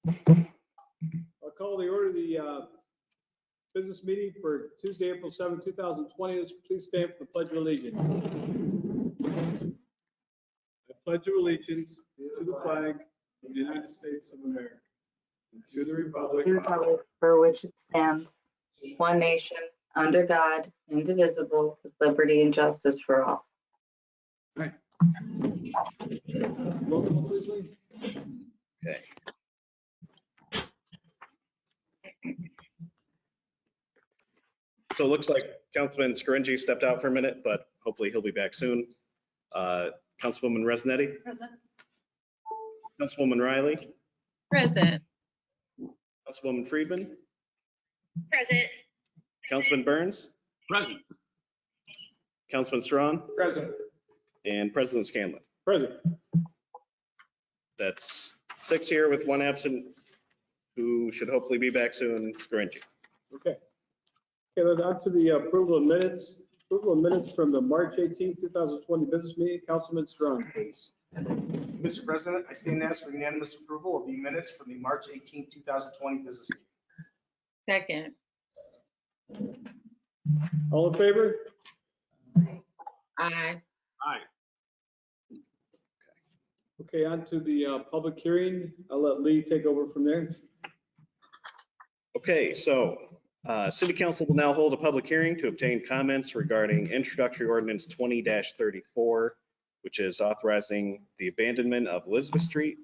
I'll call the order of the business meeting for Tuesday, April 7, 2020. Please stand for the Pledge of Allegiance. I pledge allegiance to the flag of the United States of America, and to the republic for which it stands, one nation, under God, indivisible, with liberty and justice for all. Roll call, please, Lee. Okay. So it looks like Councilman Scaringi stepped out for a minute, but hopefully he'll be back soon. Councilwoman Resnetti? Present. Councilwoman Riley? Present. Councilwoman Friedman? Present. Councilman Burns? Present. Councilman Strawn? Present. And President Scanlon. Present. That's 6 here with 1 absent, who should hopefully be back soon, Scaringi. Okay. Okay, let's on to the approval of minutes. Approval of minutes from the March 18, 2020 business meeting. Councilman Strong, please. Mr. President, I stand and ask for unanimous approval of the minutes from the March 18, 2020 business meeting. Second. All in favor? Aye. Aye. Okay, on to the public hearing. I'll let Lee take over from there. Okay, so City Council will now hold a public hearing to obtain comments regarding introductory ordinance 20-34, which is authorizing the abandonment of Elizabeth Street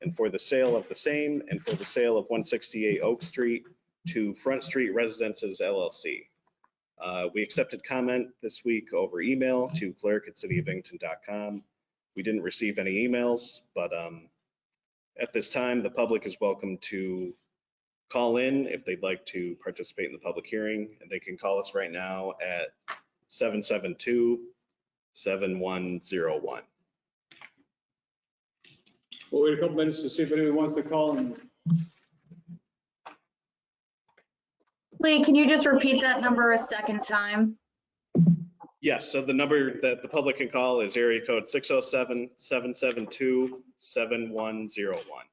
and for the sale of the same and for the sale of 168 Oak Street to Front Street Residences LLC. We accepted comment this week over email to clerk@cityofbinghamton.com. We didn't receive any emails, but at this time, the public is welcome to call in if they'd like to participate in the public hearing, and they can call us right now at 772-7101. We'll wait a couple minutes to see if anyone wants to call. And Lee, can you just repeat that number a second time? Yes, so the number that the public can call is area code 607-772-7101.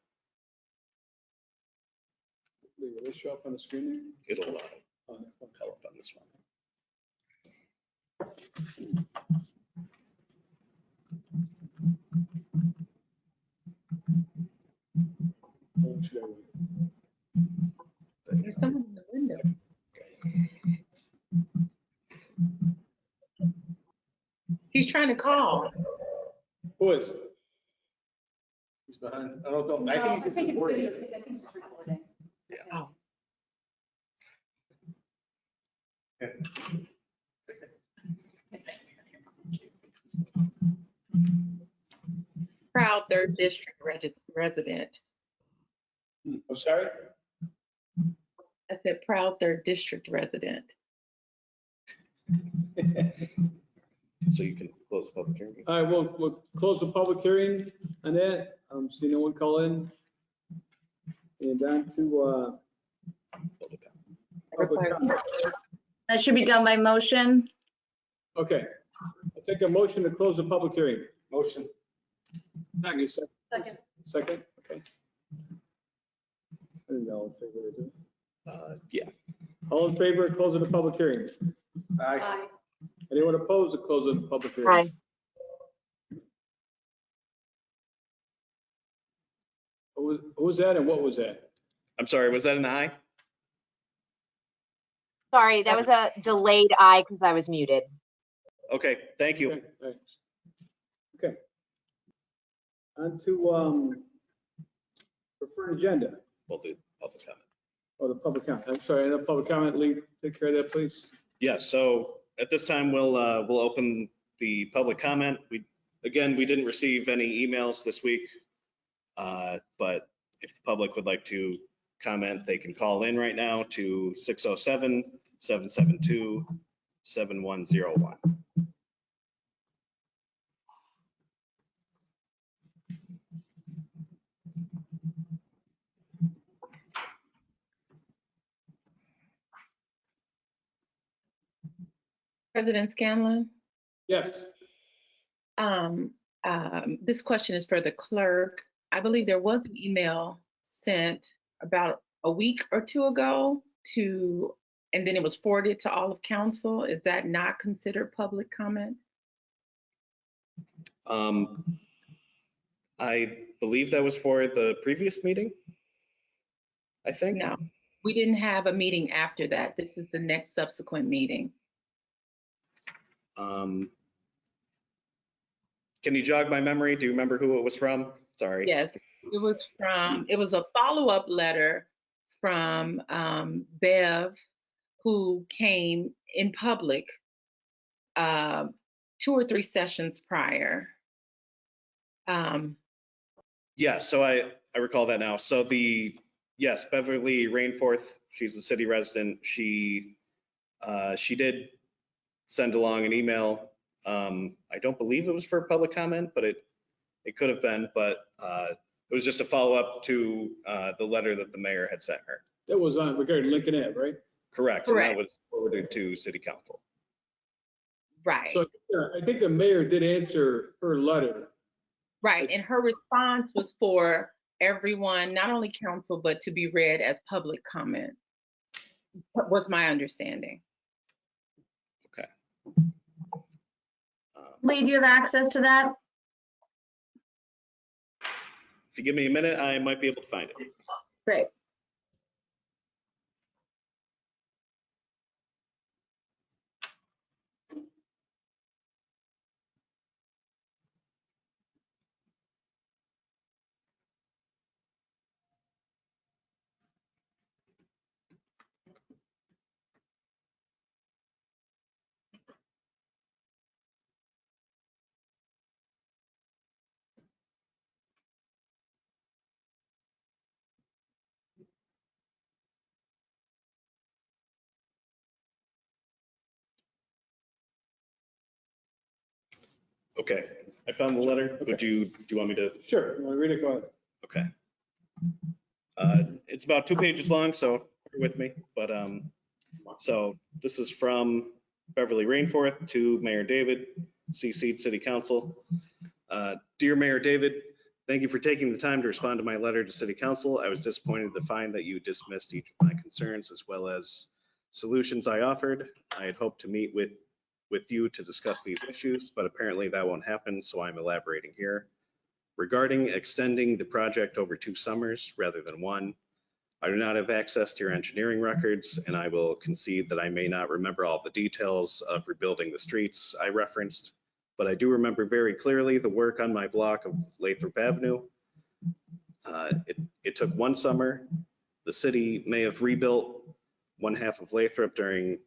will this show up on the screen It'll there? come up on this one. Oh, should I wait? There's someone in the window. He's trying to call. Who is? He's behind. I don't know. I think he's recording. I think it's just recording. Oh. Proud third district resident. I'm sorry? I said proud third district resident. So you can close the public hearing. All right, we'll close the public hearing on that. See no one call in. And on to public comment. That should be done by motion. Okay, I'll take a motion to close the public hearing. Motion. Second. Second, okay. I didn't know if they were doing. Yeah. All in favor of closing the public hearing? Aye. Anyone opposed to closing the public hearing? Aye. Who was that and what was that? I'm sorry, was that an aye? Sorry, that was a delayed aye because I was muted. Okay, thank you. Okay, thanks. Okay. On to preferred agenda, We'll do public comment. or the public comment. I'm sorry, the public comment, Lee, take care of that, please. Yes, so at this time, we'll open the public comment. We didn't receive any emails this week, but if the public would like to comment, they can call in right now to 607-772-7101. President Scanlon, Yes, this question is for the clerk. I believe there was an email sent about a week or two ago and then it was forwarded to all of council. Is that not considered public comment? I believe that was for the previous meeting, I think. No, we didn't have a meeting after that. This is the next subsequent meeting. Can you jog my memory? Do you remember who it was from? Sorry. Yes, it was a follow-up letter from Bev, who came in public 2 or 3 sessions prior. Yeah, so I recall that now. So yes, Beverly Rainforth, she's a city resident. She did send along an email. I don't believe it was for public comment, but it could have been, but it was just a follow-up to the letter that the mayor had sent her. That was on regarding Lincoln Ave, right? Correct. And that Correct. was forwarded to city council. Right, So I think the mayor did answer her letter. right. And her response was for everyone, not only council, but to be read as public comment, was my understanding. Okay. Lee, do you have access to that? If you give me a minute, I might be able to find it. Great. Okay, I found the letter. Okay. Do you want me to? Sure, you want to read it? Go ahead. Okay. It's about 2 pages long, so bear with me. But so this is from Beverly Rainforth to Mayor David, CC'd City Council. Dear Mayor David, thank you for taking the time to respond to my letter to City Council. I was disappointed to find that you dismissed each of my concerns as well as solutions I offered. I had hoped to meet with you to discuss these issues, but apparently that won't happen, so I'm elaborating here. Regarding extending the project over 2 summers rather than 1, I do not have access to your engineering records, and I will concede that I may not remember all the details of rebuilding the streets I referenced, but I do remember very clearly the work on my block of Lathrop Avenue. It took 1 summer. The city may have rebuilt 1/2 of Lathrop during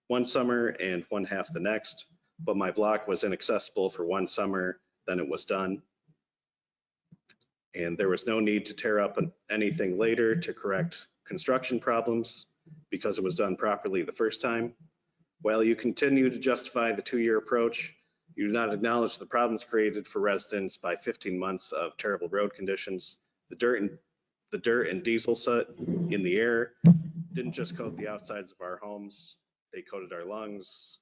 1 summer and 1/2 the next, but my block was inaccessible for 1 summer, then it was done. And there was no need to tear up anything later to correct construction problems because it was done properly the first time. While you continue to justify the 2-year approach, you do not acknowledge the problems created for residents by 15 months of terrible road conditions. The dirt and diesel soot in the air didn't just coat the outsides of our homes, they coated our lungs.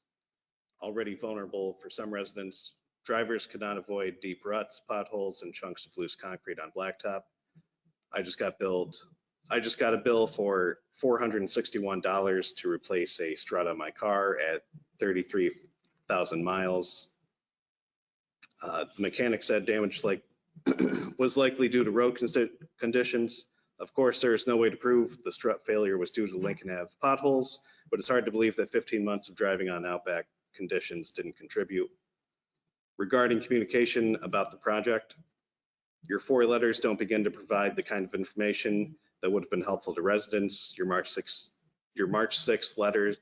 Already vulnerable for some residents, drivers could not avoid deep ruts, potholes, and chunks of loose concrete on blacktop. I just got a bill for $461 to replace a strut on my car at 33,000 miles. The mechanic said damage was likely due to road conditions. Of course, there is no way to prove the strut failure was due to Lincoln Ave potholes, but it's hard to believe that 15 months of driving on outback conditions didn't contribute. Regarding communication about the project, your 4 letters don't begin to provide the kind of information that would have been helpful to residents. Your March 6th letter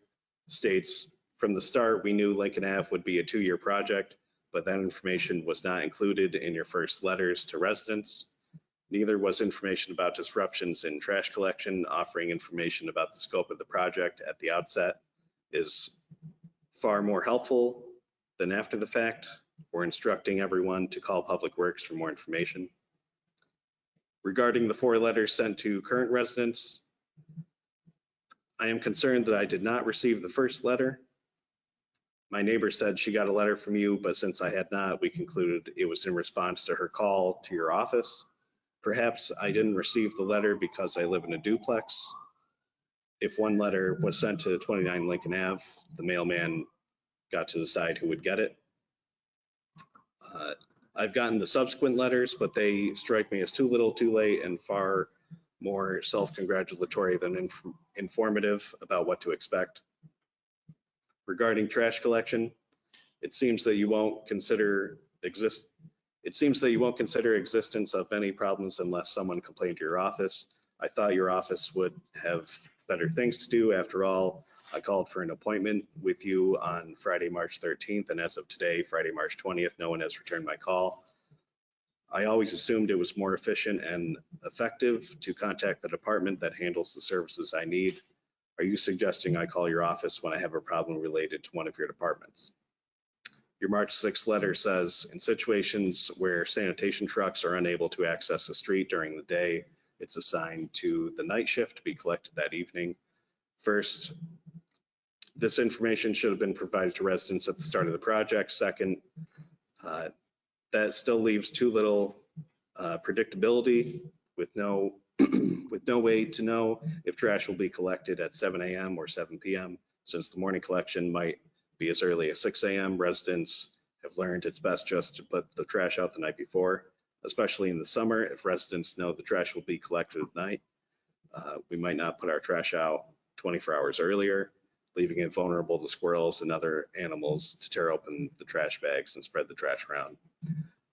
states, from the start, we knew Lincoln Ave would be a 2-year project, but that information was not included in your first letters to residents. Neither was information about disruptions in trash collection. Offering information about the scope of the project at the outset is far more helpful than after the fact, or instructing everyone to call Public Works for more information. Regarding the 4 letters sent to current residents, I am concerned that I did not receive the first letter. My neighbor said she got a letter from you, but since I had not, we concluded it was in response to her call to your office. Perhaps I didn't receive the letter because I live in a duplex. If one letter was sent to 29 Lincoln Ave, the mailman got to decide who would get it. I've gotten the subsequent letters, but they strike me as too little, too late, and far more self-congratulatory than informative about what to expect. Regarding trash collection, it seems that you won't consider existence of any problems unless someone complained to your office. I thought your office would have better things to do. After all, I called for an appointment with you on Friday, March 13th, and as of today, Friday, March 20th, no one has returned my call. I always assumed it was more efficient and effective to contact the department that handles the services I need. Are you suggesting I call your office when I have a problem related to one of your departments? Your March 6th letter says, in situations where sanitation trucks are unable to access the street during the day, it's assigned to the night shift to be collected that evening. First, this information should have been provided to residents at the start of the project. Second, that still leaves too little predictability with no way to know if trash will be collected at 7 a.m. or 7 p.m. Since the morning collection might be as early as 6 a.m., residents have learned it's best just to put the trash out the night before, especially in the summer. If residents know the trash will be collected at night, we might not put our trash out 24 hours earlier, leaving it vulnerable to squirrels and other animals to tear open the trash bags and spread the trash around.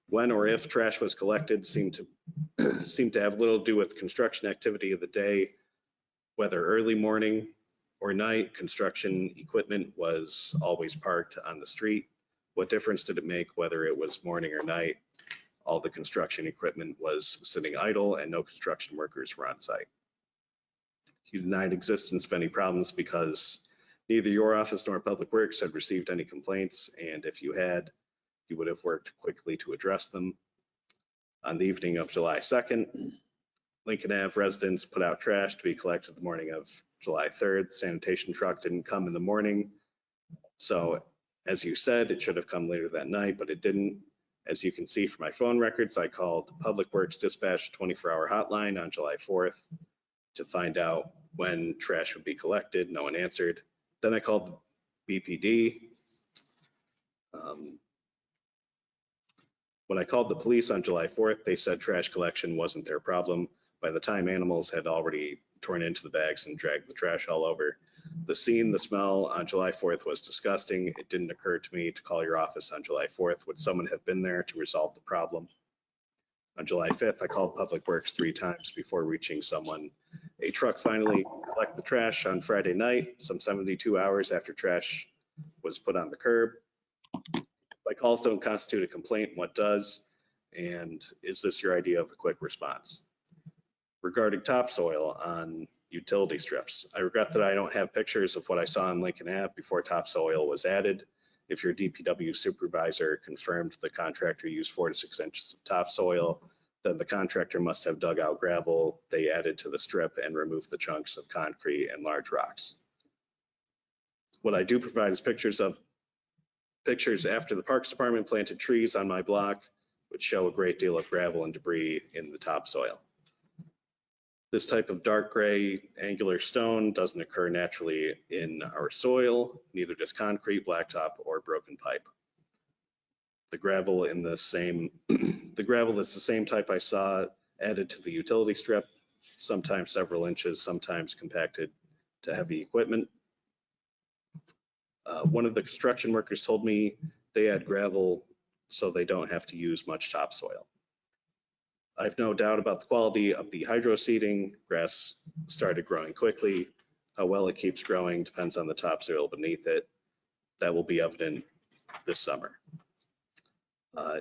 When or if trash was collected seemed to have little to do with construction activity of the day, whether early morning or night. Construction equipment was always parked on the street. What difference did it make whether it was morning or night? All the construction equipment was sitting idle and no construction workers were on site. You denied existence of any problems because neither your office nor Public Works had received any complaints, and if you had, you would have worked quickly to address them. On the evening of July 2nd, Lincoln Ave residents put out trash to be collected the morning of July 3rd. The sanitation truck didn't come in the morning. So as you said, it should have come later that night, but it didn't. As you can see from my phone records, I called Public Works Dispatch 24-hour hotline on July 4th to find out when trash would be collected. No one answered. Then I called the BPD. When I called the police on July 4th, they said trash collection wasn't their problem. By the time animals had already torn into the bags and dragged the trash all over. The scene, the smell on July 4th was disgusting. It didn't occur to me to call your office on July 4th. Would someone have been there to resolve the problem? On July 5th, I called Public Works 3 times before reaching someone. A truck finally collected the trash on Friday night, some 72 hours after trash was put on the curb. My calls don't constitute a complaint. What does? And is this your idea of a quick response? Regarding topsoil on utility strips, I regret that I don't have pictures of what I saw on Lincoln Ave before topsoil was added. If your DPW supervisor confirmed the contractor used 4 to 6 inches of topsoil, then the contractor must have dug out gravel they added to the strip and removed the chunks of concrete and large rocks. What I do provide is pictures after the Parks Department planted trees on my block, which show a great deal of gravel and debris in the topsoil. This type of dark gray angular stone doesn't occur naturally in our soil, neither does concrete, blacktop, or broken pipe. The gravel that's the same type I saw added to the utility strip, sometimes several inches, sometimes compacted to heavy equipment. One of the construction workers told me they add gravel so they don't have to use much topsoil. I have no doubt about the quality of the hydro seeding. Grass started growing quickly. How well it keeps growing depends on the topsoil beneath it. That will be evident this summer.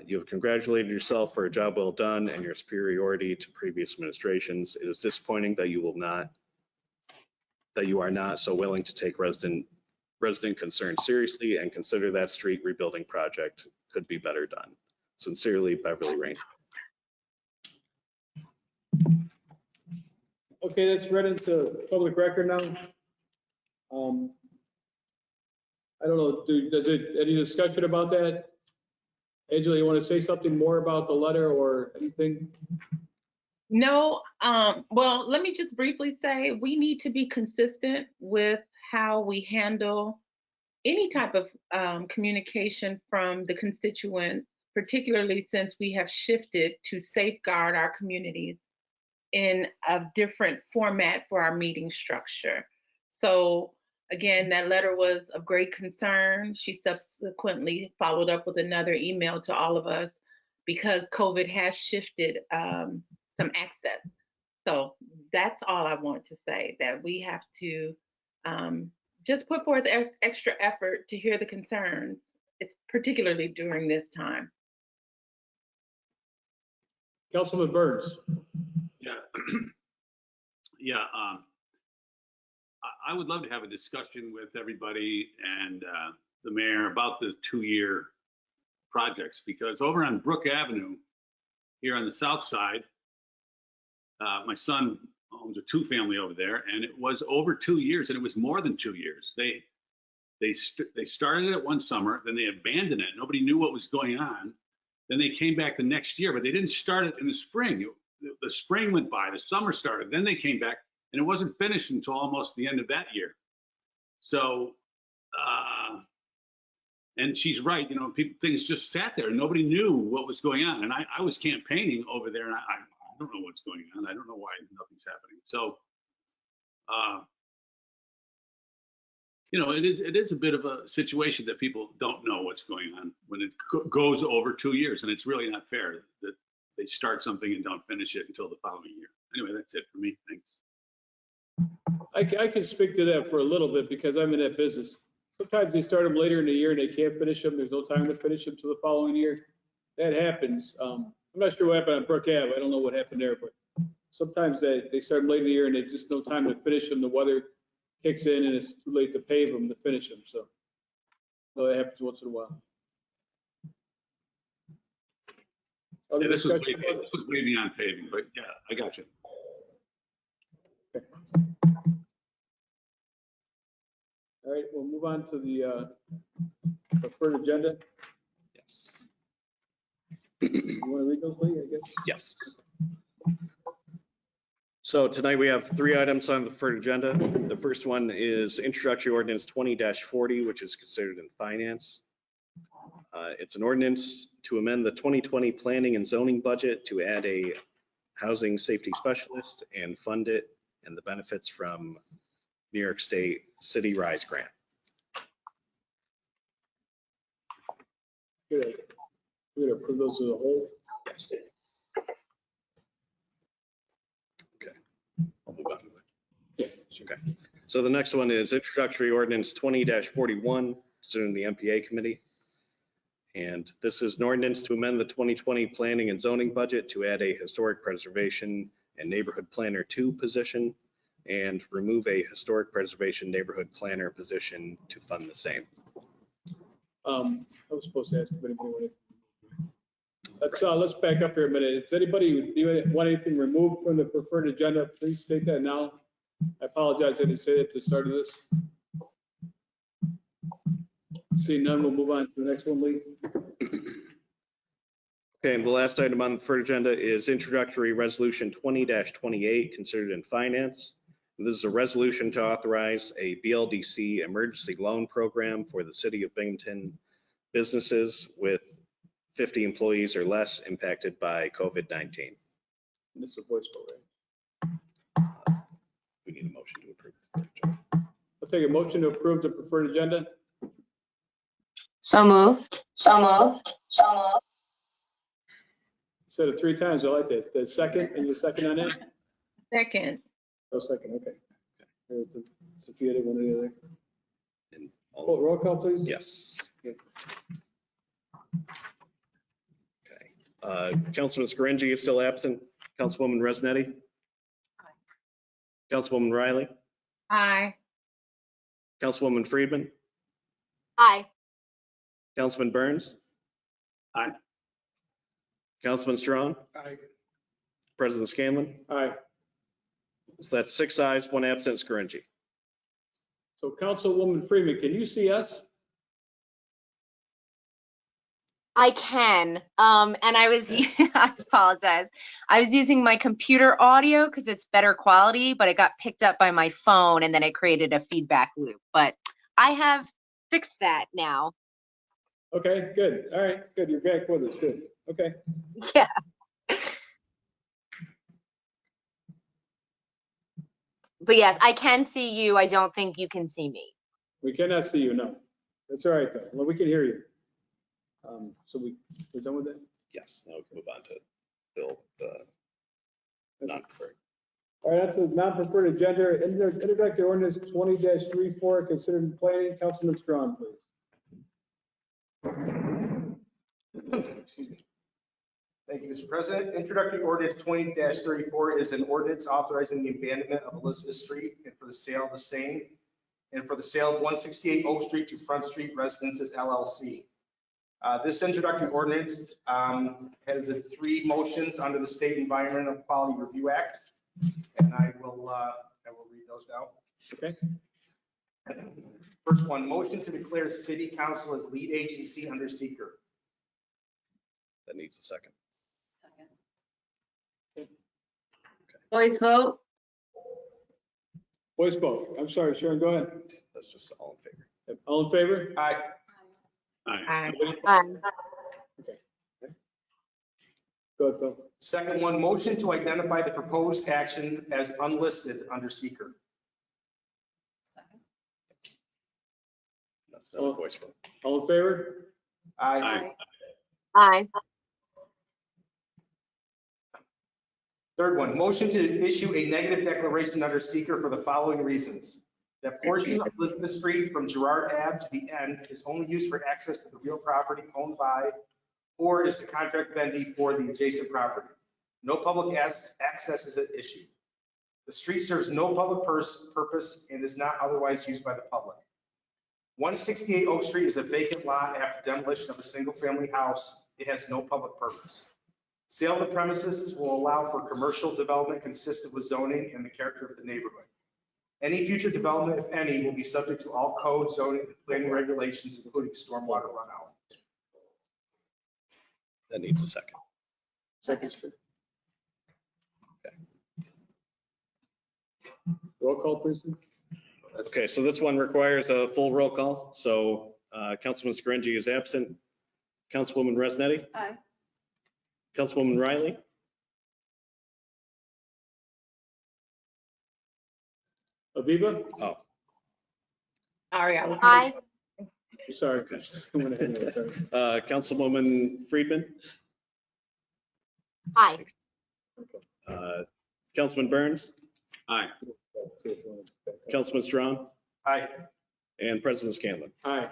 You have congratulated yourself for a job well done and your superiority to previous administrations. It is disappointing that you are not so willing to take resident concerns seriously and consider that street rebuilding project could be better done. Sincerely, Beverly Rain. Okay, that's read into public record now. I don't know, any discussion about that? Angela, you want to say something more about the letter or anything? No, well, let me just briefly say, we need to be consistent with how we handle any type of communication from the constituents, particularly since we have shifted to safeguard our communities in a different format for our meeting structure. So again, that letter was of great concern. She subsequently followed up with another email to all of us because COVID has shifted some access. So that's all I want to say, that we have to just put forth extra effort to hear the concerns, it's particularly during this time. Councilman Burns. Yeah. Yeah. I would love to have a discussion with everybody and the mayor about the 2-year projects, because over on Brook Avenue here on the south side, my son owns a 2-family over there, and it was over 2 years, and it was more than 2 years. They started it one summer, then they abandoned it. Nobody knew what was going on. Then they came back the next year, but they didn't start it in the spring. The spring went by, the summer started, then they came back, and it wasn't finished until almost the end of that year. So, and she's right, you know, things just sat there and nobody knew what was going on. And I was campaigning over there, and I don't know what's going on. I don't know why nothing's happening. So, you know, it is a bit of a situation that people don't know what's going on when it goes over 2 years, and it's really not fair that they start something and don't finish it until the following year. Anyway, that's it for me. Thanks. I can speak to that for a little bit because I'm in that business. Sometimes they start them later in the year and they can't finish them. There's no time to finish them till the following year. That happens. I'm not sure what happened on Brook Ave. I don't know what happened there, but sometimes they start them late in the year and there's just no time to finish them. The weather kicks in and it's too late to pave them to finish them. So that happens once in a while. Yeah, this was way beyond paving, but yeah, I got you. All right, we'll move on to the preferred agenda. Yes. You want to read those, Lee, I guess? Yes. So tonight we have 3 items on the preferred agenda. The first one is introductory ordinance 20-40, which is considered in finance. It's an ordinance to amend the 2020 planning and zoning budget to add a housing safety specialist and fund it and the benefits from New York State City Rise Grant. Good. We're going to approve those as a whole. Yes. Okay. I'll move on. Yeah. Okay. So the next one is introductory ordinance 20-41, considered in the MPA committee. And this is an ordinance to amend the 2020 planning and zoning budget to add a historic preservation and neighborhood planner 2 position and remove a historic preservation neighborhood planner position to fund the same. I was supposed to ask if anybody wanted. Let's back up here a minute. Does anybody want anything removed from the preferred agenda? Please state that now. I apologize, I didn't say that at the start of this. Seeing none, we'll move on to the next one, Lee. Okay, and the last item on the preferred agenda is introductory resolution 20-28, considered in finance. And this is a resolution to authorize a BLDC emergency loan program for the city of Binghamton businesses with 50 employees or less impacted by COVID-19. This is a voice vote, right? We need a motion to approve. the preferred agenda. I'll take a motion to approve the preferred agenda. So moved. So moved. So moved. Said it 3 times. I like that. The second, and the second on that? Second. Oh, second, okay. Sophia did one or the other. And Oh, all, roll call, please. yes. Okay. Councilman Scaringi is still absent. Councilwoman Resnetti? Councilwoman Riley? Aye. Councilwoman Friedman? Aye. Councilman Burns? Aye. Councilman Strawn? Aye. President Scanlon? Aye. So that's 6 ayes, 1 absent, Scaringi. So Councilwoman Freeman, can you see us? I can. And I was, I apologize. I was using my computer audio because it's better quality, but it got picked up by my phone and then it created a feedback loop. But I have fixed that now. Okay, good. All right, good. You're back with us. Good. Okay. Yeah. But yes, I can see you. I don't think you can see me. We cannot see you, no. That's all right, though. Well, we can hear you. So we're done with that? Yes, now we can move on to Bill, the non-preferred. All right, that's a non-preferred agenda. Introductory ordinance 20-34, considered planning. Councilman Strawn, please. Excuse me. Thank you, Mr. President. Introductory ordinance 20-34 is an ordinance authorizing the abandonment of Elizabeth Street and for the sale of the same, and for the sale of 168 Oak Street to Front Street Residences LLC. This introductory ordinance has 3 motions under the State Environmental Quality Review Act, and I will read those now. Okay. First one, motion to declare City Council as lead agency under seeker. That needs a second. Voice vote? Voice vote. I'm sorry, Sharon, go ahead. That's just all in favor. All in favor? Aye. Aye. Okay. Go ahead, Phil. Second one, motion to identify the proposed action as unlisted under seeker. That's not a voice vote. All in favor? Aye. Aye. Third one, motion to issue a negative declaration under seeker for the following reasons. That portion of Elizabeth Street from Girard Ave to the end is only used for access to the real property owned by or is the contract vendee for the adjacent property. No public access is at issue. The street serves no public purpose and is not otherwise used by the public. 168 Oak Street is a vacant lot after demolition of a single-family house. It has no public purpose. Sale of the premises will allow for commercial development consistent with zoning and the character of the neighborhood. Any future development, if any, will be subject to all code, zoning, and planning regulations, including stormwater runoff. That needs a second. Second. Roll call, please. Okay, so this one requires a full roll call. So Councilman Scaringi is absent. Councilwoman Resnetti? Aye. Councilwoman Riley? Aviva? Oh, Sorry, I was. Aye. Sorry. Councilwoman Friedman? Aye. Councilman Burns? Aye. Councilman Strawn? Aye. And President Scanlon? Aye.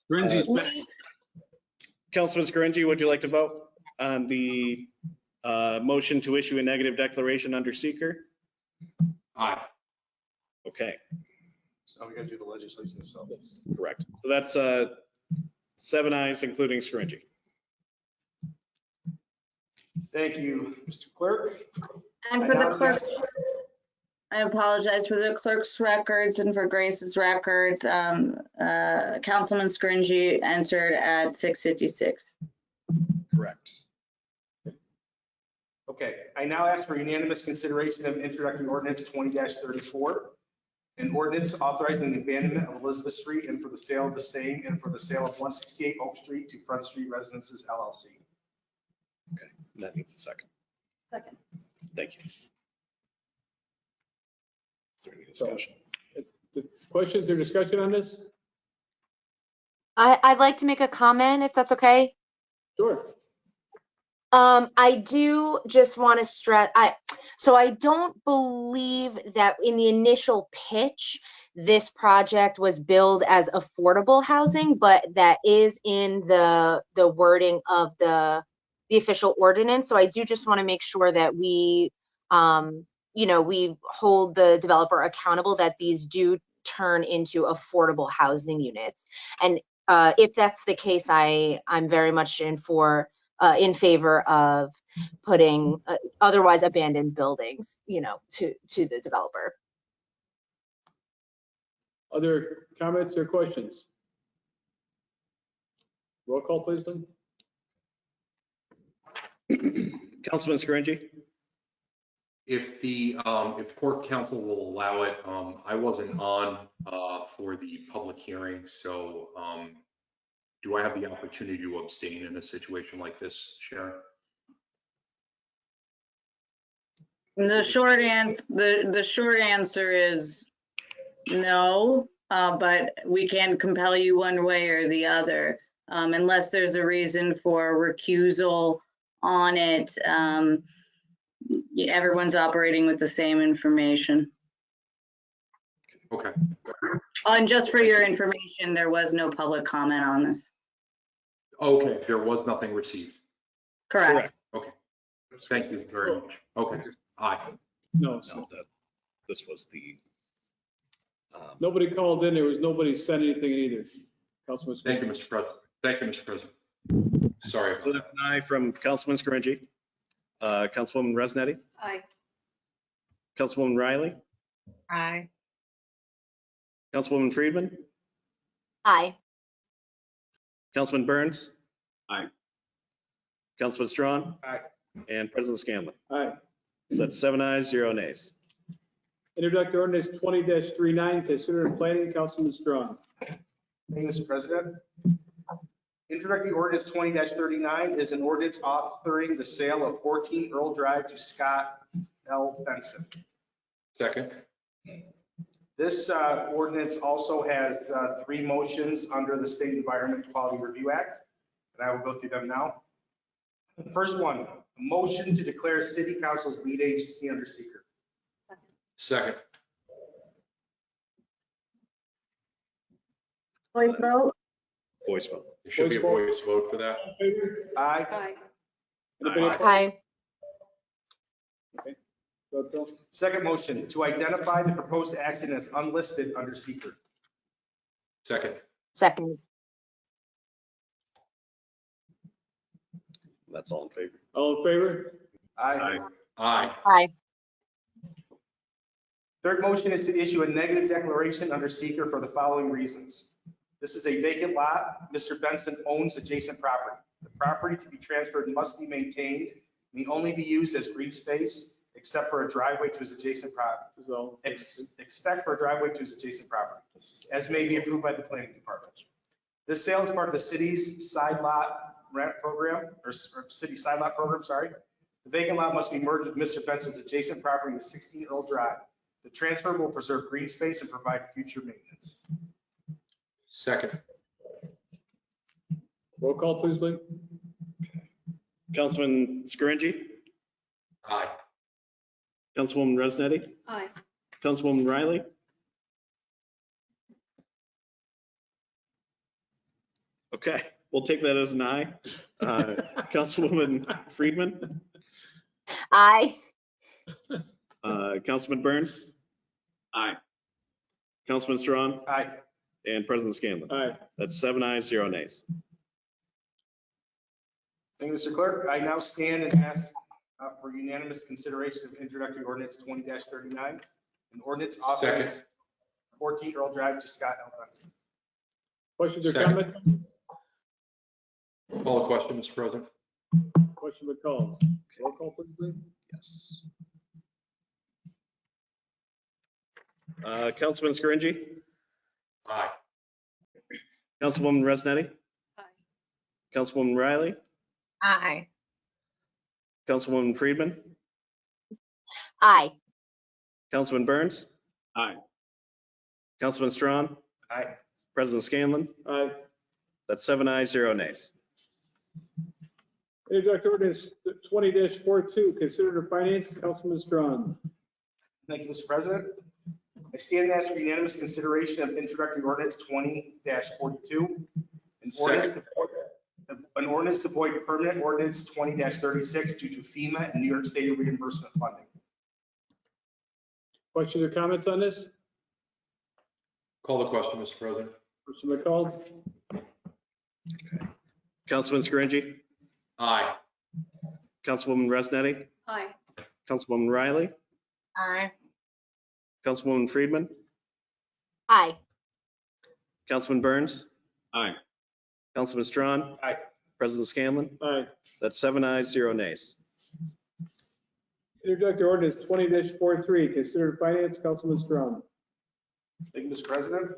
Renzi's back. Councilman Scaringi, would you like to vote on the motion to issue a negative declaration under seeker? Aye. Okay, So we got to do the legislation itself. correct. So that's 7 ayes, including Scaringi. Thank you, Mr. Clerk. And for the clerk's, I apologize for the clerk's records and for Grace's records. Councilman Scaringi entered at 6:56. Correct. Okay, I now ask for unanimous consideration of introductory ordinance 20-34. An ordinance authorizing the abandonment of Elizabeth Street and for the sale of the same and for the sale of 168 Oak Street to Front Street Residences LLC. Okay, and that needs a second. Second. Thank you. Is there any discussion? Questions or discussion on this? I'd like to make a comment if that's okay. Sure. I do just want to stress, so I don't believe that in the initial pitch, this project was billed as affordable housing, but that is in the wording of the official ordinance. So I do just want to make sure that we, we hold the developer accountable that these do turn into affordable housing units. And if that's the case, I'm very much in favor of putting otherwise abandoned buildings, to the developer. Other comments or questions? Roll call, please, Lynn. Councilman Scaringi? If court counsel will allow it, I wasn't on for the public hearing, so do I have the opportunity to abstain in a situation like this, Sharon? The short answer is no, but we can compel you one way or the other, unless there's a reason for recusal on it. Everyone's operating with the same information. Okay. Oh, and just for your information, there was no public comment on this. Okay, there was nothing received. Correct. Okay. Thank you very much. Okay. Aye. No, No, this was the. nobody called in. There was nobody sent anything in either. Councilman. Thank you, Mr. President. Thank you, Mr. President. Sorry So about that's that. an aye from Councilman Scaringi. Councilwoman Resnetti? Aye. Councilwoman Riley? Aye. Councilwoman Friedman? Aye. Councilman Burns? Aye. Councilman Strawn? Aye. And President Scanlon. Aye. So that's 7 ayes, 0 nays. Introductory ordinance 20-39, considered planning, Councilman Strong. Thank you, Mr. President. Introductory ordinance 20-39 is an ordinance authoring the sale of 14 Earl Drive to Scott L. Benson. Second. This ordinance also has 3 motions under the State Environment Quality Review Act, and I will go through them now. The first one, a motion to declare City Council's lead agency under seeker. Second. Voice vote? Voice vote. There should be a voice vote for that. Aye. Anybody opposed? Aye. Go ahead, Phil. Second motion, to identify the proposed action as unlisted under seeker. Second. Second. That's all in favor. All in favor? Aye. Aye. Aye. Third motion is to issue a negative declaration under seeker for the following reasons. This is a vacant lot. Mr. Benson owns adjacent property. The property to be transferred must be maintained, may only be used as green space, except for a driveway to his adjacent property. This is all. Except for a driveway to his adjacent property, as may be approved by the planning department. This sale is part of the city's side lot rent program, or city side lot program, sorry. The vacant lot must be merged with Mr. Benson's adjacent property with 16 Earl Drive. The transfer will preserve green space and provide future maintenance. Second. Roll call, please, Lee. Councilman Scaringi? Aye. Councilwoman Resnetti? Aye. Councilwoman Riley? Okay, we'll take that as an aye. Councilwoman Friedman? Aye. Councilman Burns? Aye. Councilman Strawn? Aye. And President Scanlon. Aye. That's 7 ayes, 0 nays. Thank you, Mr. Clerk. I now stand and ask for unanimous consideration of introductory ordinance 20-39, an ordinance authorizing Second. 14 Earl Drive to Scott L. Benson. Questions or Second. comments? Call the question, Mr. President. Question been called. Roll call, please, Lee. Yes. Councilman Scaringi? Aye. Councilwoman Resnetti? Aye. Councilwoman Riley? Aye. Councilwoman Friedman? Aye. Councilman Burns? Aye. Councilman Strawn? Aye. President Scanlon? Aye. That's 7 ayes, 0 nays. Introductory ordinance 20-42, considered finance, Councilman Strong. Thank you, Mr. President. I stand and ask for unanimous consideration of introductory ordinance 20-42. An ordinance to void permanent ordinance 20-36 due to FEMA and New York State reimbursement funding. Questions or comments on this? Call the question, Mr. President. Question been called. Councilman Scaringi? Aye. Councilwoman Resnetti? Aye. Councilwoman Riley? Aye. Councilwoman Friedman? Aye. Councilman Burns? Aye. Councilman Strawn. Aye. President Scanlon. Aye. That's 7 ayes, 0 nays. Introductory ordinance 20-43, considered finance, Councilman Strong. Thank you, Mr. President.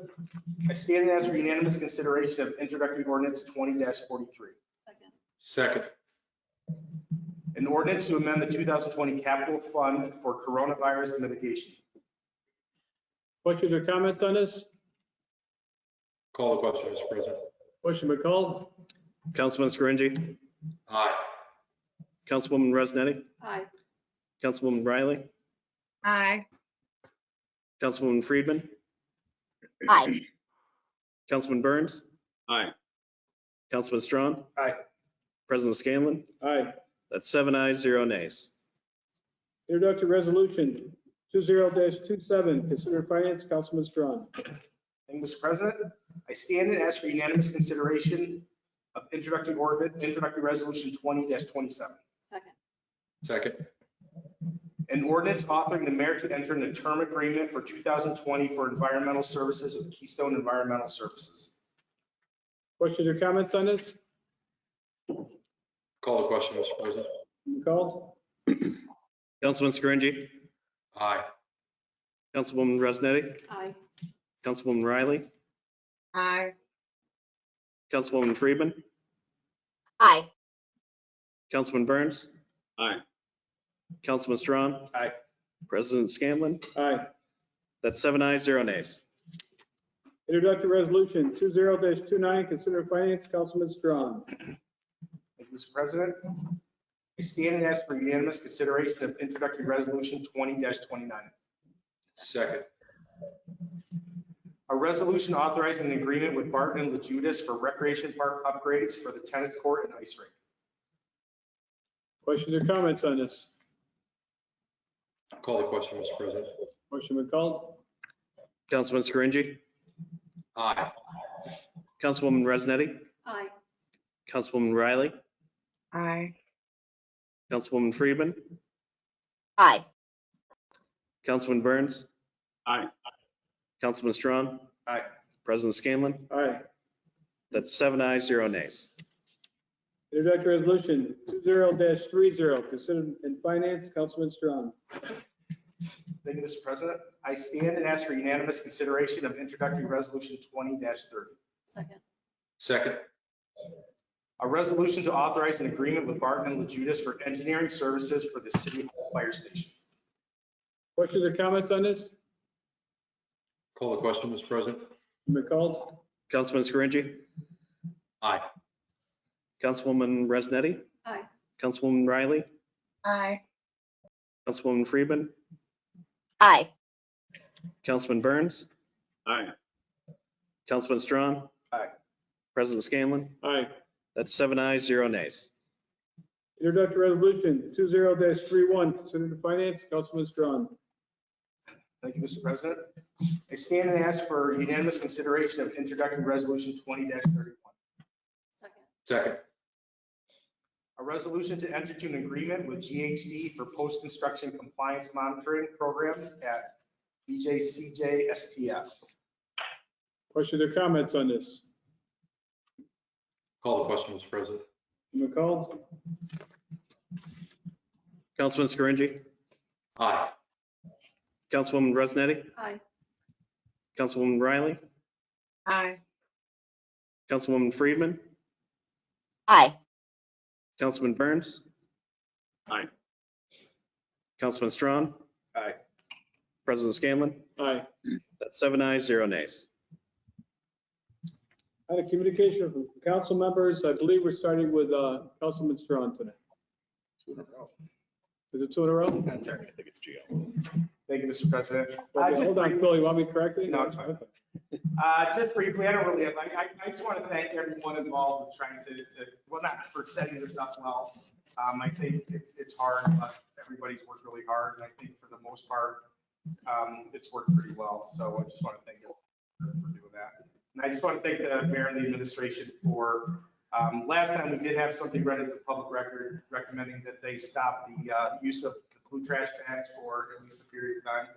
I stand and ask for unanimous consideration of introductory ordinance 20-43. Second. An ordinance to amend the 2020 capital fund for coronavirus mitigation. Questions or comments on this? Call the question, Mr. President. Question been called? Councilman Scaringi. Aye. Councilwoman Resnetti. Aye. Councilwoman Riley. Aye. Councilwoman Friedman. Aye. Councilman Burns. Aye. Councilman Strawn. Aye. President Scanlon. Aye. That's 7 ayes, 0 nays. Introductory resolution 20-27, considered finance, Councilman Strong. Thank you, Mr. President. I stand and ask for unanimous consideration of introductory resolution 20-27. Second. An ordinance authoring the mayor to enter into term agreement for 2020 for environmental services with Keystone Environmental Services. Questions or comments on this? Call the question, Mr. President. Been called? Councilman Scaringi. Aye. Councilwoman Resnetti. Aye. Councilwoman Riley. Aye. Councilwoman Friedman. Aye. Councilman Burns. Aye. Councilman Strawn. Aye. President Scanlon. Aye. That's 7 ayes, 0 nays. Introductory resolution 20-29, considered finance, Councilman Strong. Thank you, Mr. President. I stand and ask for unanimous consideration of introductory resolution 20-29. Second. A resolution authorizing an agreement with Barton and LaJudas for recreation park upgrades for the tennis court and ice rink. Questions or comments on this? Call the question, Mr. President. Question been called? Councilman Scaringi. Aye. Councilwoman Resnetti. Aye. Councilwoman Riley. Aye. Councilwoman Friedman. Aye. Councilman Burns. Aye. Councilman Strawn. Aye. President Scanlon. Aye. That's 7 ayes, 0 nays. Introductory resolution 20-30, considered in finance, Councilman Strong. Thank you, Mr. President. I stand and ask for unanimous consideration of introductory resolution 20-30. Second. A resolution to authorize an agreement with Barton and LaJudas for engineering services for the City Hall Fire Station. Questions or comments on this? Call the question, Mr. President. Been called? Councilman Scaringi. Aye. Councilwoman Resnetti. Aye. Councilwoman Riley. Aye. Councilwoman Friedman. Aye. Councilman Burns. Aye. Councilman Strawn. Aye. President Scanlon. Aye. That's 7 ayes, 0 nays. Introductory resolution 20-31, considered in finance, Councilman Strong. Thank you, Mr. President. I stand and ask for unanimous consideration of introductory resolution 20-31. Second. A resolution to enter into an agreement with GHD for post-construction compliance monitoring program at BJCJ STF. Questions or comments on this? Call the question, Mr. President. Been called? Councilman Scaringi. Aye. Councilwoman Resnetti. Aye. Councilwoman Riley. Aye. Councilwoman Friedman. Aye. Councilman Burns. Aye. Councilman Strawn. Aye. President Scanlon. Aye. That's 7 ayes, 0 nays. I had a communication from council members. I believe we're starting with Councilman Strong today. Is it 2 in a row? That's all right. I think it's Gio. Thank you, Mr. President. Okay, Just hold on, briefly- Phil, you want me to correct it? No, it's fine. Just briefly, I don't really have, I just want to thank everyone involved in trying to, well, not for setting this up well. I think it's hard, but everybody's worked really hard, and I think for the most part, it's worked pretty well. So I just want to thank you for doing that. And I just want to thank the mayor and the administration for, last time we did have something read into the public record recommending that they stop the use of blue trash bags for at least a period of time.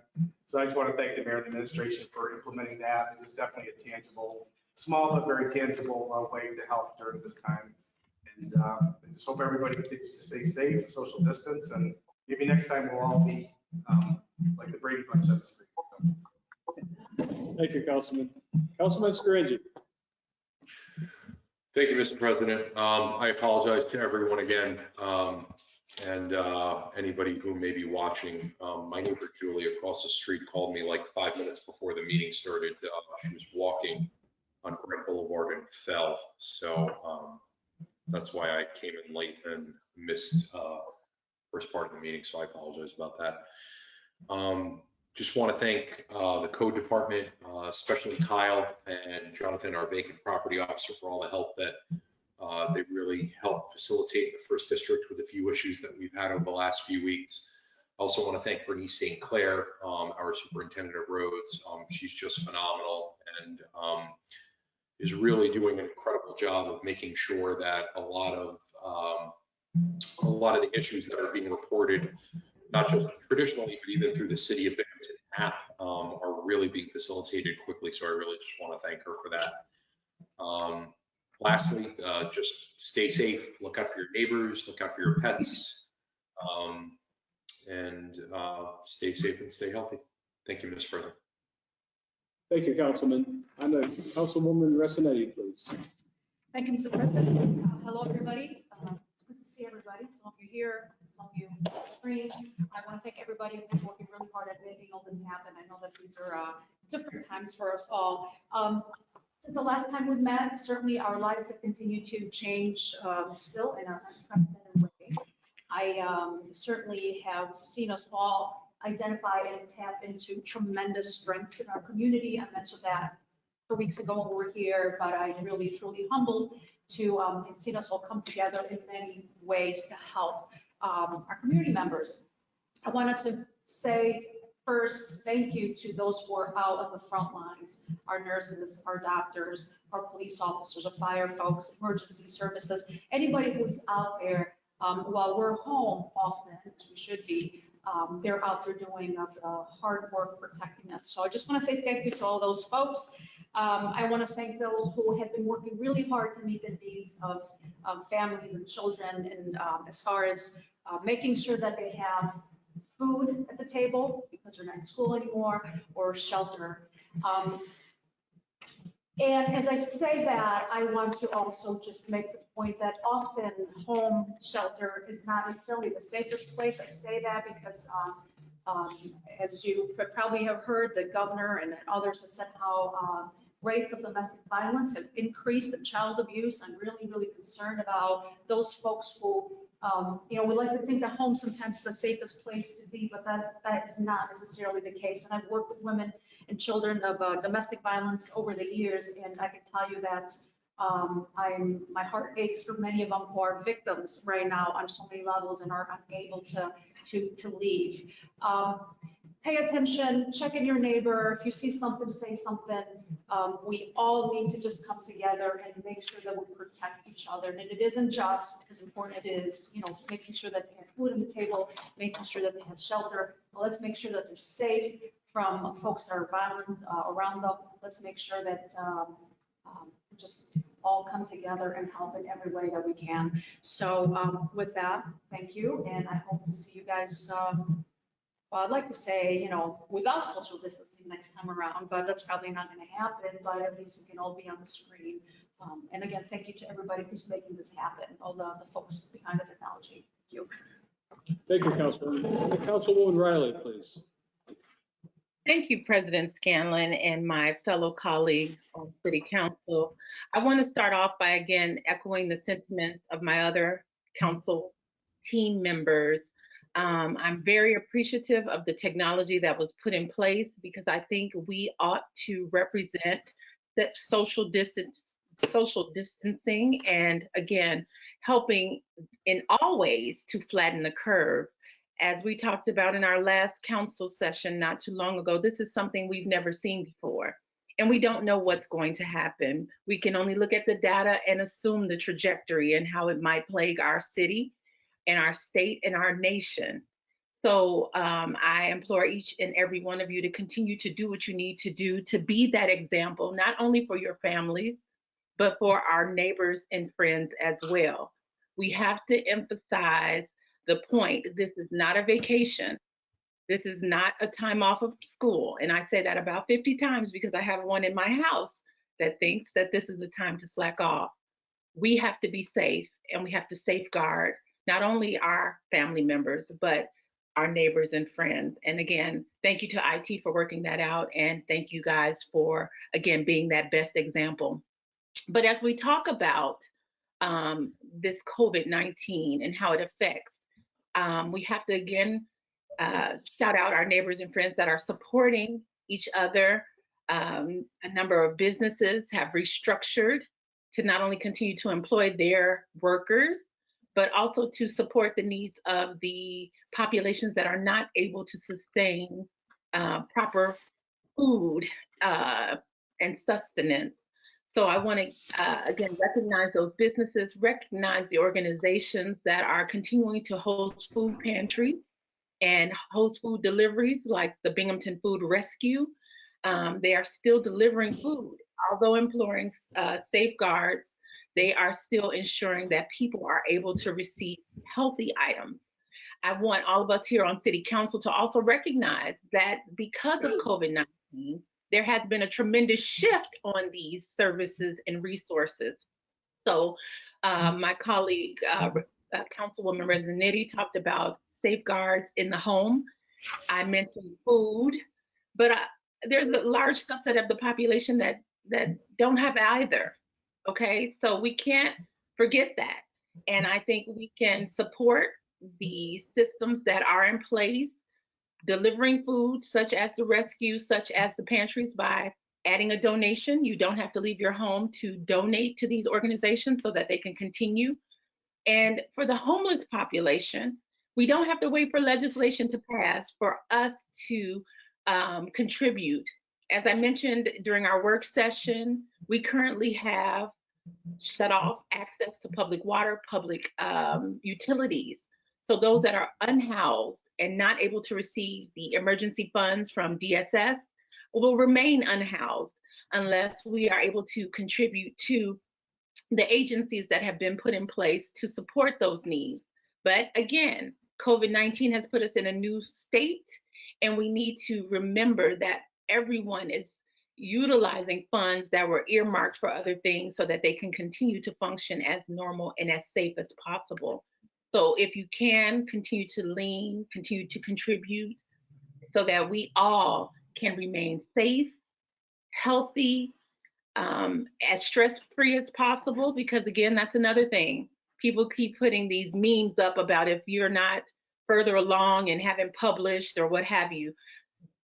So I just want to thank the mayor and the administration for implementing that. It's definitely a tangible small but very tangible way to help during this time. And I just hope everybody continues to stay safe, social distance, and maybe next time we'll all be like the Brady Bunch on the street. Thank you, Councilman. Councilman Scaringi. Thank you, Mr. President. I apologize to everyone again, and anybody who may be watching. My neighbor Julie across the street called me like 5 minutes before the meeting started. She was walking on Grant Boulevard and fell. So that's why I came in late and missed first part of the meeting. So I apologize about that. Just want to thank the code department, especially Kyle and Jonathan, our vacant property officer, for all the help that they really helped facilitate the first district with a few issues that we've had over the last few weeks. I also want to thank Bernice St. Clair, our superintendent of roads. She's just phenomenal and is really doing an incredible job of making sure that a lot of the issues that are being reported, not just traditionally, but even through the City of Binghamton app, are really being facilitated quickly. So I really just want to thank her for that. Lastly, just stay safe, look out for your neighbors, look out for your pets, and stay safe and stay healthy. Thank you, Mr. President. Thank you, Councilman. On to Councilwoman Resinetti, please. Thank you, Mr. President. Hello, everybody. It's good to see everybody. Some of you here, some of you on the screen. I want to thank everybody who's working really hard at making all this happen. I know that these are different times for us all. Since the last time we met, certainly our lives have continued to change still in an unprecedented way. I certainly have seen us all identify and tap into tremendous strengths in our community. I mentioned that 4 weeks ago when we were here, but I'm really, truly humbled to have seen us all come together in many ways to help our community members. I wanted to say first, thank you to those who are out on the front lines, our nurses, our doctors, our police officers, our fire folks, emergency services, anybody who is out there while we're home often, as we should be. They're out there doing hard work protecting us. So I just want to say thank you to all those folks. I want to thank those who have been working really hard to meet the needs of families and children, and as far as making sure that they have food at the table because they're not in school anymore, or shelter. And as I say that, I want to also just make the point that often home shelter is not necessarily the safest place. I say that because as you probably have heard, the governor and others have said how rates of domestic violence have increased and child abuse. I'm really, really concerned about those folks who, we like to think that home sometimes is the safest place to be, but that is not necessarily the case. And I've worked with women and children of domestic violence over the years, and I can tell you that my heart aches for many of them who are victims right now on so many levels and are unable to leave. Pay attention, check in your neighbor. If you see something, say something. We all need to just come together and make sure that we protect each other. And it isn't just as important it is, making sure that they have food on the table, making sure that they have shelter. But let's make sure that they're safe from folks that are violent around them. Let's make sure that just all come together and help in every way that we can. So with that, thank you. And I hope to see you guys, well, I'd like to say, without social distancing next time around, but that's probably not going to happen. But at least we can all be on the screen. And again, thank you to everybody who's making this happen, all the folks behind the technology. Thank you. Thank you, Councilwoman. Councilwoman Riley, please. Thank you, President Scanlon and my fellow colleagues on City Council. I want to start off by again echoing the sentiments of my other council team members. I'm very appreciative of the technology that was put in place because I think we ought to represent that social distancing and again, helping in all ways to flatten the curve. As we talked about in our last council session not too long ago, this is something we've never seen before. And we don't know what's going to happen. We can only look at the data and assume the trajectory and how it might plague our city and our state and our nation. So I implore each and every one of you to continue to do what you need to do to be that example, not only for your families, but for our neighbors and friends as well. We have to emphasize the point. This is not a vacation. This is not a time off of school. And I say that about 50 times because I have one in my house that thinks that this is a time to slack off. We have to be safe and we have to safeguard not only our family members, but our neighbors and friends. And again, thank you to IT for working that out. And thank you guys for, again, being that best example. But as we talk about this COVID-19 and how it affects, we have to again shout out our neighbors and friends that are supporting each other. A number of businesses have restructured to not only continue to employ their workers, but also to support the needs of the populations that are not able to sustain proper food and sustenance. So I want to, again, recognize those businesses, recognize the organizations that are continuing to host food pantries and host food deliveries like the Binghamton Food Rescue. They are still delivering food, although employing safeguards. They are still ensuring that people are able to receive healthy items. I want all of us here on City Council to also recognize that because of COVID-19, there has been a tremendous shift on these services and resources. So my colleague, Councilwoman Rezanetti, talked about safeguards in the home. I mentioned food, but there's a large subset of the population that don't have either. Okay, so we can't forget that. And I think we can support the systems that are in place, delivering food, such as the rescue, such as the pantries, by adding a donation. You don't have to leave your home to donate to these organizations so that they can continue. And for the homeless population, we don't have to wait for legislation to pass for us to contribute. As I mentioned during our work session, we currently have shut off access to public water, public utilities. So those that are unhoused and not able to receive the emergency funds from DSS will remain unhoused unless we are able to contribute to the agencies that have been put in place to support those needs. But again, COVID-19 has put us in a new state, and we need to remember that everyone is utilizing funds that were earmarked for other things so that they can continue to function as normal and as safe as possible. So if you can continue to lean, continue to contribute so that we all can remain safe, healthy, as stress-free as possible, because again, that's another thing. People keep putting these memes up about if you're not further along and haven't published or what have you.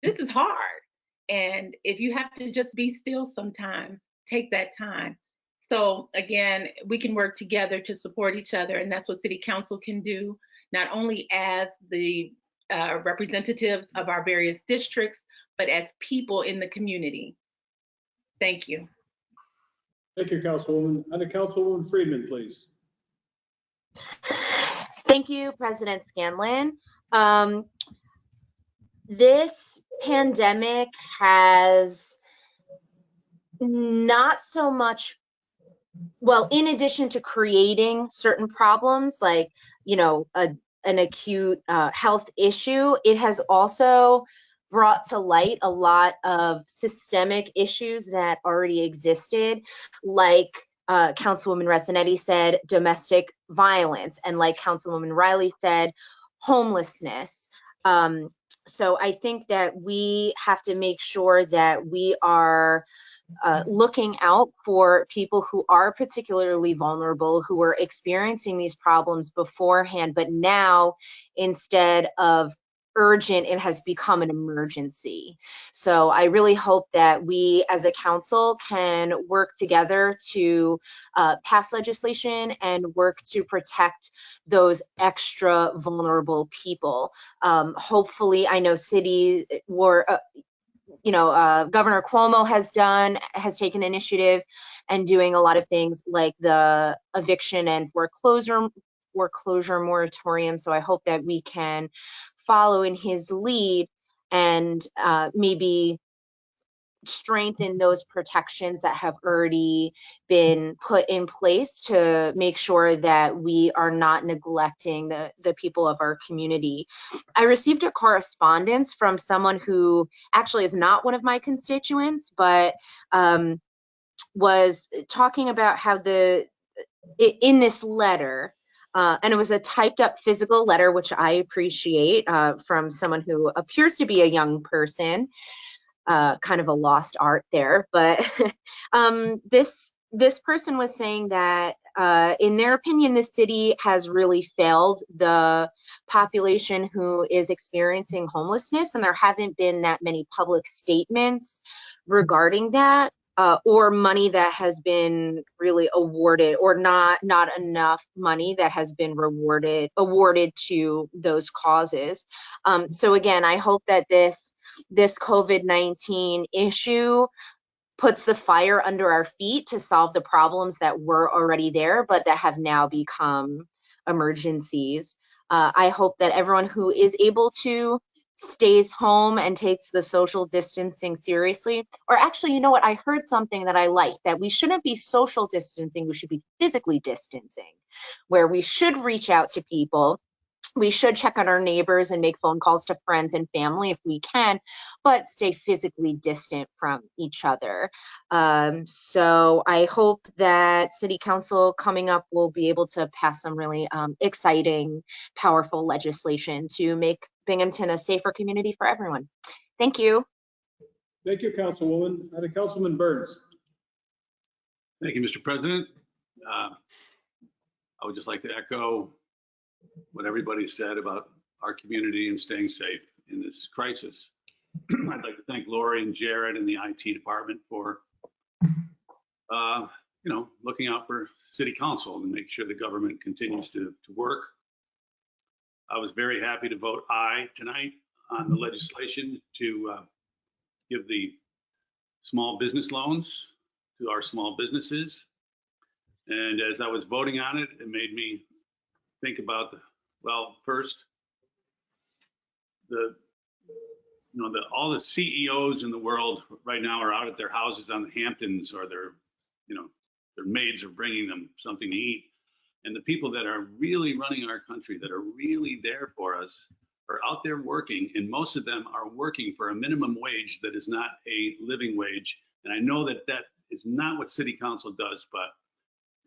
This is hard. And if you have to just be still sometimes, take that time. So again, we can work together to support each other, and that's what City Council can do, not only as the representatives of our various districts, but as people in the community. Thank you. Thank you, Councilwoman. And Councilwoman Friedman, please. Thank you, President Scanlon. This pandemic has not so much, well, in addition to creating certain problems like, you know, an acute health issue, it has also brought to light a lot of systemic issues that already existed, like Councilwoman Rezanetti said, domestic violence, and like Councilwoman Riley said, homelessness. So I think that we have to make sure that we are looking out for people who are particularly vulnerable, who are experiencing these problems beforehand, but now instead of urgent, it has become an emergency. So I really hope that we as a council can work together to pass legislation and work to protect those extra vulnerable people. Hopefully, I know city or Governor Cuomo has taken initiative and doing a lot of things like the eviction and foreclosure moratorium. So I hope that we can follow in his lead and maybe strengthen those protections that have already been put in place to make sure that we are not neglecting the people of our community. I received a correspondence from someone who actually is not one of my constituents, but was talking about how in this letter, and it was a typed up physical letter, which I appreciate, from someone who appears to be a young person, kind of a lost art there. But this person was saying that in their opinion, the city has really failed the population who is experiencing homelessness, and there haven't been that many public statements regarding that. Or money that has been really awarded, or not enough money that has been awarded to those causes. So again, I hope that this COVID-19 issue puts the fire under our feet to solve the problems that were already there, but that have now become emergencies. I hope that everyone who is able to stays home and takes the social distancing seriously. Or actually, you know what? I heard something that I liked, that we shouldn't be social distancing, we should be physically distancing, where we should reach out to people. We should check on our neighbors and make phone calls to friends and family if we can, but stay physically distant from each other. So I hope that City Council coming up will be able to pass some really exciting, powerful legislation to make Binghamton a safer community for everyone. Thank you. Thank you, Councilwoman. Councilman Burns. Thank you, Mr. President. I would just like to echo what everybody said about our community and staying safe in this crisis. I'd like to thank Lori and Jared and the IT department for, looking out for City Council and make sure the government continues to work. I was very happy to vote aye tonight on the legislation to give the small business loans to our small businesses. And as I was voting on it, it made me think about first, all the CEOs in the world right now are out at their houses on the Hamptons, or their maids are bringing them something to eat. And the people that are really running our country, that are really there for us, are out there working, and most of them are working for a minimum wage that is not a living wage. And I know that that is not what City Council does, but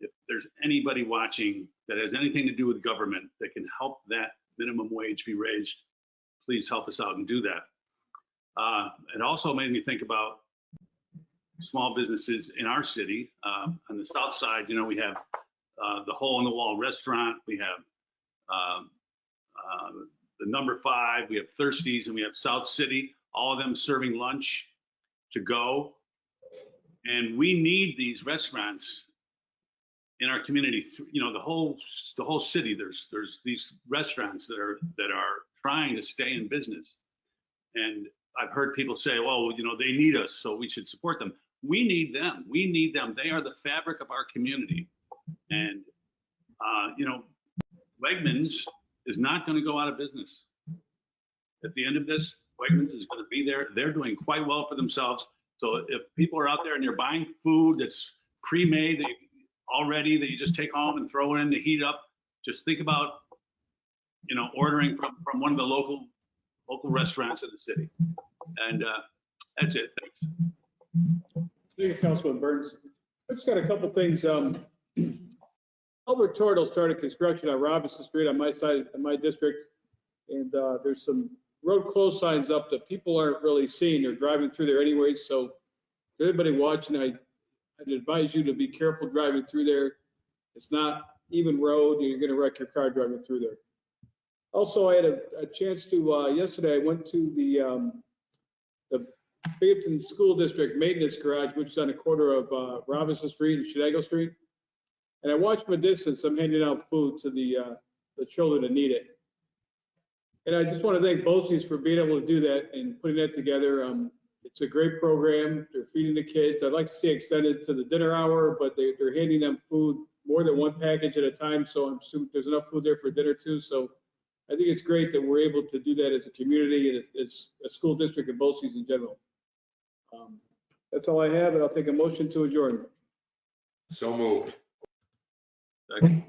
if there's anybody watching that has anything to do with government that can help that minimum wage be raised, please help us out and do that. It also made me think about small businesses in our city. On the south side, we have the Hole in the Wall restaurant, we have the Number 5, we have Thirsties, and we have South City, all of them serving lunch to go. And we need these restaurants in our community. The whole city, there's these restaurants that are trying to stay in business. And I've heard people say, well, they need us, so we should support them. We need them. We need them. They are the fabric of our community. And, Wegmans is not going to go out of business. At the end of this, Wegmans is going to be there. They're doing quite well for themselves. So if people are out there and you're buying food that's pre-made already, that you just take home and throw in to heat up, just think about, ordering from one of the local restaurants in the city. And that's it. Thanks. Thank you, Councilman Burns. I just got a couple things. Albert Tortle started construction on Robinson Street on my side, in my district. And there's some road closed signs up that people aren't really seeing. They're driving through there anyway. So for everybody watching, I'd advise you to be careful driving through there. It's not even road, and you're going to wreck your car driving through there. Also, I had a chance to, yesterday, I went to the Binghamton School District Maintenance Garage, which is on the corner of Robinson Street and Shenango Street. And I watched from a distance, I'm handing out food to the children that need it. And I just want to thank BOCES for being able to do that and putting that together. It's a great program. They're feeding the kids. I'd like to see it extended to the dinner hour, but they're handing them food more than one package at a time. So I'm assuming there's enough food there for dinner too. So I think it's great that we're able to do that as a community and as a school district and BOCES in general. That's all I have, and I'll take a motion to adjourn. So moved. Second.